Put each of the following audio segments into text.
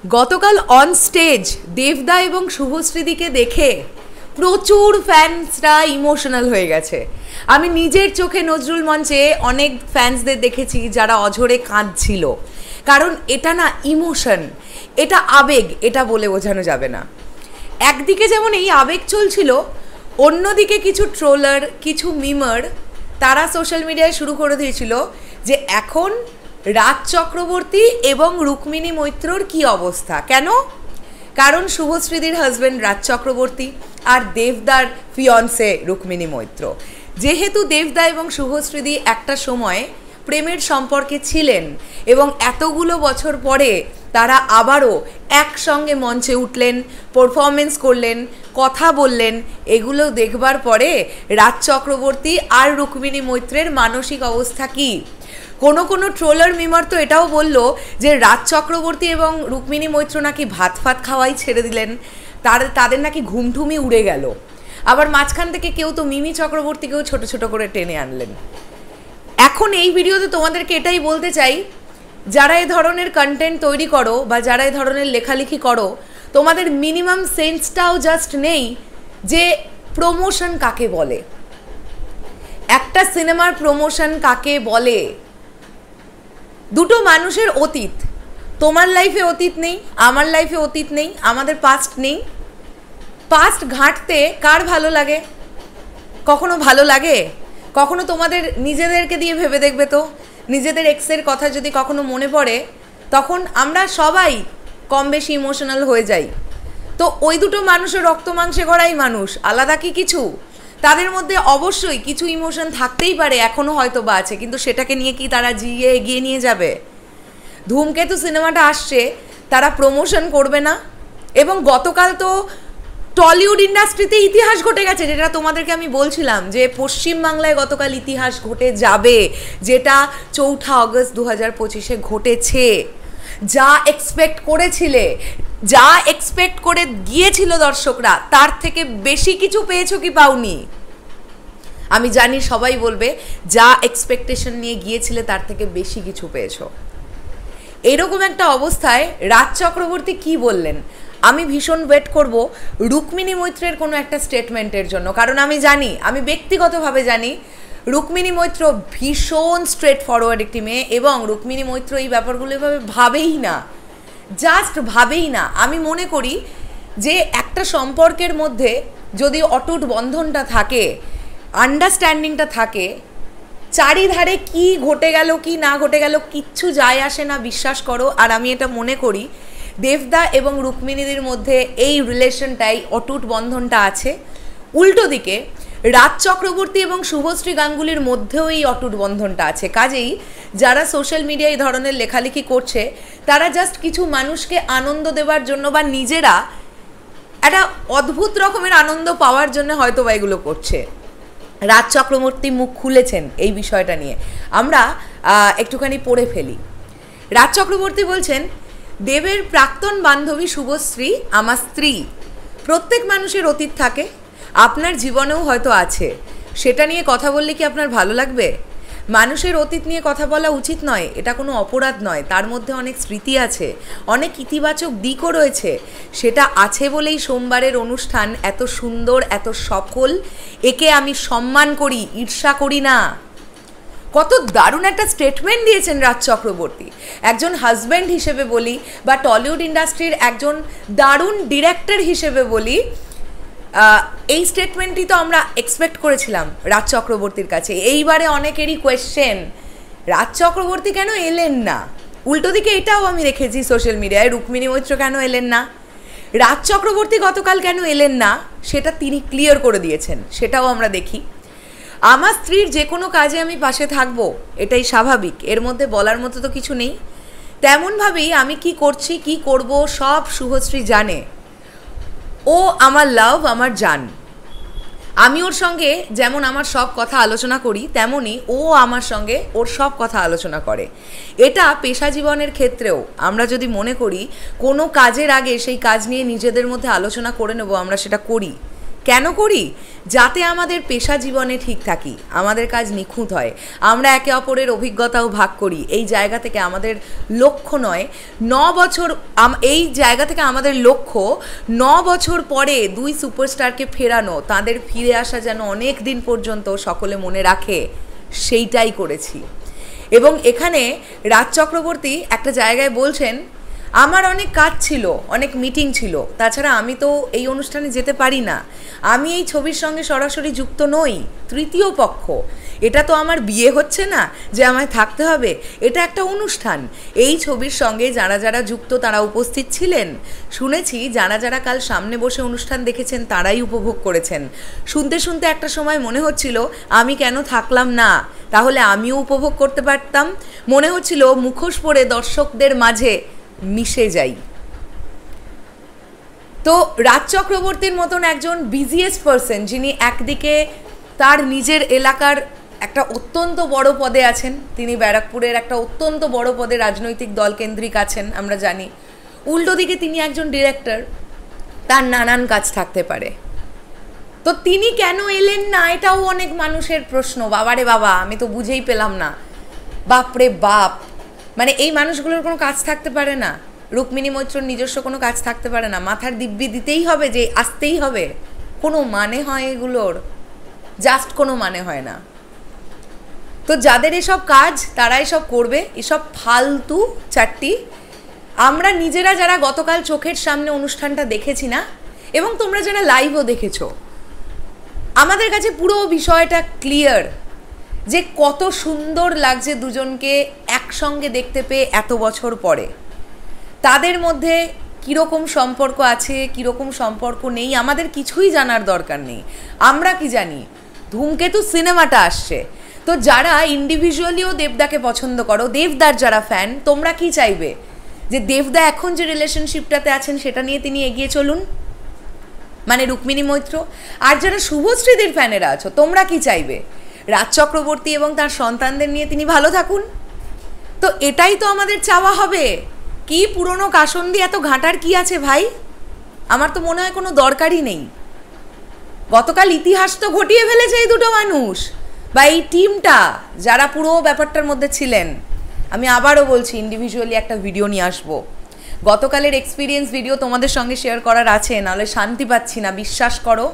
গতকাল on stage দেবদা এবং শুভশ্রীদিকে দেখে প্রচুর ফ্যান্সরা ইমোশনাল হয়ে গেছে। আমি নিজের চোখে নজরুল মঞ্চে অনেক ফ্যান্সদের দেখেছি যারা অঝরে কাঁদছিল, কারণ এটা না ইমোশন, এটা আবেগ, এটা বলে বোঝানো যাবে না। একদিকে যেমন এই আবেগ চলছিল, অন্যদিকে কিছু ট্রোলার, কিছু মিমার তারা সোশ্যাল মিডিয়ায় শুরু করে দিয়েছিল যে এখন রাজ চক্রবর্তী এবং রুক্মিণী মৈত্রর কি অবস্থা। কেন? কারণ শুভশ্রীদির হাজব্যান্ড রাজ চক্রবর্তী আর দেবদার ফিয়ন্সে রুক্মিণী মৈত্র। যেহেতু দেবদা এবং শুভশ্রীদি একটা সময় প্রেমের সম্পর্কে ছিলেন এবং এতগুলো বছর পরে তারা আবারও একসঙ্গে মঞ্চে উঠলেন, পারফরমেন্স করলেন, কথা বললেন, এগুলো দেখবার পরে রাজ চক্রবর্তী আর রুক্মিণী মৈত্রের মানসিক অবস্থা কী। কোনো ট্রোলার মিমার তো এটাও বলল যে রাজ চক্রবর্তী এবং রুক্মিণী মৈত্র নাকি ভাত খাওয়াই ছেড়ে দিলেন, তাদের নাকি ঘুমঠুমি উড়ে গেল। আবার মাঝখান থেকে কেউ তো মিমি চক্রবর্তীকেও ছোট ছোট করে টেনে আনলেন। এখন এই ভিডিওতে তোমাদেরকে এটাই বলতে চাই, যারা এই ধরনের কন্টেন্ট তৈরি করো বা যারা এই ধরনের লেখালেখি করো, তোমাদের মিনিমাম সেন্সটাও জাস্ট নেই যে প্রমোশন কাকে বলে, একটা সিনেমার প্রমোশন কাকে বলে। দুটো মানুষের অতীত, তোমার লাইফে অতীত নেই, আমার লাইফে অতীত নেই, আমাদের পাস্ট নেই। পাস্ট ঘাঁটতে কার ভালো লাগে? কখনো ভালো লাগে? কখনো তোমাদের নিজেদেরকে দিয়ে ভেবে দেখবে তো, নিজেদের এক্সের কথা যদি কখনো মনে পড়ে, তখন আমরা সবাই কম বেশি ইমোশনাল হয়ে যাই। তো ওই দুটো মানুষের রক্ত মাংসে গড়াই মানুষ, আলাদা কি কিছু? তাদের মধ্যে অবশ্যই কিছু ইমোশন থাকতেই পারে, এখনও হয়তো বা আছে, কিন্তু সেটাকে নিয়ে কি তারা এগিয়ে নিয়ে যাবে? ধূমকেতু সিনেমাটা আসছে, তারা প্রমোশন করবে না? এবং গতকাল তো টলিউড ইন্ডাস্ট্রিতে ইতিহাস ঘটে গেছে, যেটা তোমাদেরকে আমি বলছিলাম যে পশ্চিমবাংলায় গতকাল ইতিহাস ঘটে যাবে, যেটা 4 আগস্ট 2025 ঘটেছে। যা এক্সপেক্ট করেছিলে, যা এক্সপেক্ট করে গিয়েছিল দর্শকরা, তার থেকে বেশি কিছু পেয়েছো কি পাওনি? আমি জানি সবাই বলবে যা এক্সপেকটেশন নিয়ে গিয়েছিলে তার থেকে বেশি কিছু পেয়েছো। এরকম একটা অবস্থায় রাজ চক্রবর্তী কি বললেন, আমি ভীষণ ওয়েট করব রুক্মিণী মৈত্রের কোনো একটা স্টেটমেন্টের জন্য। কারণ আমি জানি, আমি ব্যক্তিগতভাবে জানি রুক্মিণী মৈত্র ভীষণ স্ট্রেট ফরওয়ার্ড একটি মেয়ে, এবং রুক্মিণী মৈত্র এই ব্যাপারগুলো এভাবে ভাবেই না, জাস্ট ভাবেই না। আমি মনে করি যে একটা সম্পর্কের মধ্যে যদি অটুট বন্ধনটা থাকে, আন্ডারস্ট্যান্ডিংটা থাকে, চারিধারে কি ঘটে গেল কি না ঘটে গেল কিচ্ছু যায় আসে না, বিশ্বাস করো। আর আমি এটা মনে করি দেবদা এবং রুক্মিণীদের মধ্যে এই রিলেশনটাই, অটুট বন্ধনটা আছে। উল্টো দিকে রাজ চক্রবর্তী এবং শুভশ্রী গাঙ্গুলির মধ্যেও এই অটুট বন্ধনটা আছে। কাজেই যারা সোশ্যাল মিডিয়ায় এই ধরনের লেখালেখি করছে, তারা জাস্ট কিছু মানুষকে আনন্দ দেওয়ার জন্য বা নিজেরা একটা অদ্ভুত রকমের আনন্দ পাওয়ার জন্য হয়তো বা এগুলো করছে। রাজ চক্রবর্তী মুখ খুলেছেন এই বিষয়টা নিয়ে, আমরা একটুখানি পড়ে ফেলি। রাজ চক্রবর্তী বলছেন, দেবের প্রাক্তন বান্ধবী শুভশ্রী আমার স্ত্রী। প্রত্যেক মানুষের অতীত থাকে, আপনার জীবনেও হয়তো আছে। সেটা নিয়ে কথা বললে কি আপনার ভালো লাগবে? মানুষের অতীত নিয়ে কথা বলা উচিত নয়, এটা কোনো অপরাধ নয়। তার মধ্যে অনেক স্মৃতি আছে, অনেক ইতিবাচক দিকও রয়েছে। সেটা আছে বলেই সোমবারের অনুষ্ঠান এত সুন্দর, এত সফল। একে আমি সম্মান করি, ঈর্ষা করি না। কত দারুণ একটা স্টেটমেন্ট দিয়েছেন রাজ চক্রবর্তী। একজন হাজব্যান্ড হিসেবে বলি, বা টলিউড ইন্ডাস্ট্রির একজন দারুণ ডিরেক্টর হিসেবে বলি, এই স্টেটমেন্টটি তো আমরা এক্সপেক্ট করেছিলাম রাজ চক্রবর্তীর কাছে। এইবারে অনেকেরই কোয়েশ্চেন, রাজ চক্রবর্তী কেন এলেন না? উল্টো দিকে এটাও আমি রেখেছি সোশ্যাল মিডিয়ায়, রুক্মিণী মৈত্র কেন এলেন না? রাজ চক্রবর্তী গতকাল কেন এলেন না সেটা তিনি ক্লিয়ার করে দিয়েছেন, সেটাও আমরা দেখি। আমার স্ত্রীর যে কোনো কাজে আমি পাশে থাকবো, এটাই স্বাভাবিক, এর মধ্যে বলার মতো তো কিছু নেই। তেমনভাবেই আমি কি করছি কি করব সব শুভশ্রী জানে। ও আমার লাভ, আমার জান। আমি ওর সঙ্গে যেমন আমার সব কথা আলোচনা করি, তেমনি ও আমার সঙ্গে ওর সব কথা আলোচনা করে। এটা পেশা জীবনের ক্ষেত্রেও আমরা যদি মনে করি কোনো কাজের আগে সেই কাজ নিয়ে নিজেদের মধ্যে আলোচনা করে নেব, আমরা সেটা করি। কেন করি? যাতে আমাদের পেশা জীবনে ঠিক থাকি, আমাদের কাজ নিখুঁত হয়, আমরা একে অপরের অভিজ্ঞতাও ভাগ করি। এই জায়গা থেকে আমাদের লক্ষ্য নয় 9 বছর, এই জায়গা থেকে আমাদের লক্ষ্য 9 বছর পরে 2 সুপারস্টারকে ফেরানো, তাদের ফিরে আসা যেন অনেক দিন পর্যন্ত সকলে মনে রাখে, সেইটাই করেছি। এবং এখানে রাজ চক্রবর্তী একটা জায়গায় বলছেন, আমার অনেক কাজ ছিল, অনেক মিটিং ছিল, তাছাড়া আমি তো এই অনুষ্ঠানে যেতে পারি না, আমি এই ছবির সঙ্গে সরাসরি যুক্ত নই, তৃতীয় পক্ষ, এটা তো আমার বিয়ে হচ্ছে না যে আমায় থাকতে হবে, এটা একটা অনুষ্ঠান। এই ছবির সঙ্গে যারা যারা যুক্ত তারা উপস্থিত ছিলেন, শুনেছি যারা যারা কাল সামনে বসে অনুষ্ঠান দেখেছেন তারাই উপভোগ করেছেন। শুনতে শুনতে একটা সময় মনে হচ্ছিল আমি কেন থাকলাম না, তাহলে আমিও উপভোগ করতে পারতাম। মনে হচ্ছিল মুখোশ পরে দর্শকদের মাঝে মিশে যাই। তো রাজ চক্রবর্তীর মতন একজন বিজিয়েস্ট পারসন, যিনি একদিকে তার নিজের এলাকার একটা অত্যন্ত বড় পদে আছেন, তিনি ব্যারাকপুরের একটা অত্যন্ত বড় পদে রাজনৈতিক দল কেন্দ্রিক আছেন আমরা জানি, উল্টো দিকে তিনি একজন ডিরেক্টর, তার নানান কাজ থাকতে পারে। তো তিনি কেন এলেন না, এটাও অনেক মানুষের প্রশ্ন। বাবারে বাবা, আমি তো বুঝেই পেলাম না, বাপরে বাপ, মানে এই মানুষগুলোর কোনো কাজ থাকতে পারে না? রুক্মিণী মৈত্রর নিজস্ব কোনো কাজ থাকতে পারে না? মাথার দিব্যি দিতেই হবে যে আসতেই হবে? কোনো মানে হয় এগুলোর? জাস্ট কোনো মানে হয় না। তো যাদের এসব কাজ তারা এসব করবে, এসব ফালতু চারটি। আমরা নিজেরা যারা গতকাল চোখের সামনে অনুষ্ঠানটা দেখেছি না, এবং তোমরা যারা লাইভও দেখেছো, আমাদের কাছে পুরো বিষয়টা ক্লিয়ার যে কত সুন্দর লাগছে দুজনকে একসঙ্গে দেখতে পেয়ে এত বছর পরে। তাদের মধ্যে কীরকম সম্পর্ক আছে, কীরকম সম্পর্ক নেই, আমাদের কিছুই জানার দরকার নেই। আমরা কি জানি, ধূমকেতু সিনেমাটা আসছে। তো যারা ইন্ডিভিজুয়ালিও দেবদাকে পছন্দ করো, দেবদার যারা ফ্যান, তোমরা কি চাইবে? যে দেবদা এখন যে রিলেশনশিপটাতে আছেন সেটা নিয়ে তিনি এগিয়ে চলুন, মানে রুক্মিণী মৈত্র। আর যারা শুভশ্রীদের ফ্যানেরা আছো, তোমরা কি চাইবে? রাজ চক্রবর্তী এবং তার সন্তানদের নিয়ে তিনি ভালো থাকুন। তো এটাই তো আমাদের চাওয়া হবে। কি পুরনো কাসন্দি এত ঘাঁটার কি আছে ভাই? আমার তো মনে হয় কোনো দরকারই নেই। গতকাল ইতিহাস তো ঘটিয়ে ফেলেছে এই দুটো মানুষ, বা এই টিমটা যারা পুরো ব্যাপারটার মধ্যে ছিলেন। আমি আবারও বলছি, ইন্ডিভিজুয়ালি একটা ভিডিও নিয়ে আসবো। গতকালের এক্সপিরিয়েন্স ভিডিও তোমাদের সঙ্গে শেয়ার করার আছে, নাহলে শান্তি পাচ্ছি না, বিশ্বাস করো।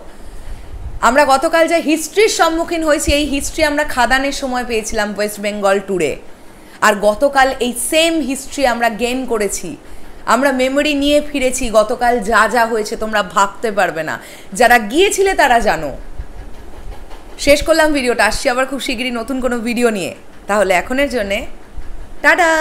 আমরা গতকাল যে হিস্ট্রির সম্মুখীন হয়েছি, এই হিস্ট্রি আমরা খাদানের সময় পেয়েছিলাম ওয়েস্ট বেঙ্গল ট্যুরে, আর গতকাল এই সেম হিস্ট্রি আমরা গেইন করেছি। আমরা মেমোরি নিয়ে ফিরেছি। গতকাল যা যা হয়েছে তোমরা ভাবতে পারবে না, যারা গিয়েছিলে তারা জানো। শেষ করলাম ভিডিওটা, আসছি আবার খুব শীঘ্রই নতুন কোনো ভিডিও নিয়ে। তাহলে এখনের জন্যে টাটা।